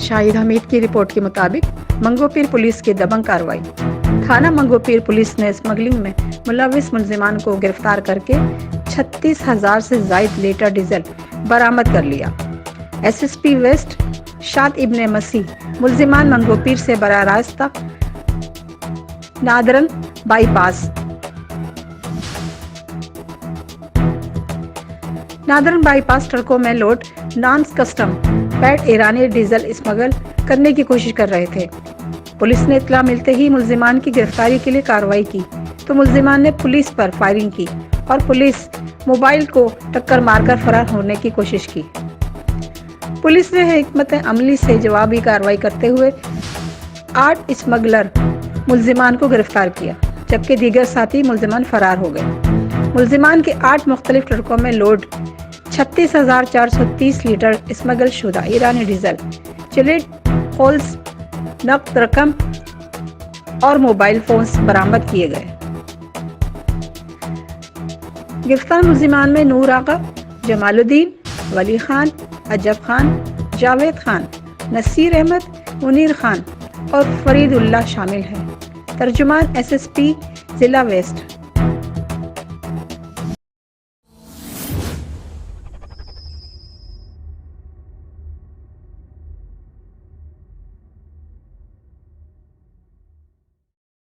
شاہد حمید کی رپورٹ کے مطابق منگو پیر پولیس کی دبنگ کارروائی۔ تھانہ منگو پیر پولیس نے اسمگلنگ میں ملوث ملزمان کو گرفتار کر کے 36,000 سے زائد لیٹر ڈیزل برآمد کر لیا۔ ایس ایس پی ویسٹ شاد ابن مسیح ملزمان منگو پیر سے براہ راست نادرن بائی پاس ٹرکوں میں لوڈ نان کسٹم پیڈ ایرانی ڈیزل اسمگل کرنے کی کوشش کر رہے تھے۔ پولیس نے اطلاع ملتے ہی ملزمان کی گرفتاری کے لیے کارروائی کی تو ملزمان نے پولیس پر فائرنگ کی اور پولیس موبائل کو ٹکر مار کر فرار ہونے کی کوشش کی۔ پولیس نے حکمت عملی سے جوابی کارروائی کرتے ہوئے 8 اسمگلر ملزمان کو گرفتار کیا، جبکہ دیگر ساتھی ملزمان فرار ہو گئے۔ ملزمان کے 8 مختلف ٹرکوں میں لوڈ 36,430 لیٹر اسمگل شدہ ایرانی ڈیزل، چلیڈ ہولز، نقد رقم اور موبائل فونز برآمد کیے گئے۔ گرفتار ملزمان میں نور آقا، جمال الدین، ولی خان، عجب خان، جاوید خان، نصیر احمد، منیر خان اور فرید اللہ شامل ہیں۔ ترجمان ایس ایس پی ضلع ویسٹ۔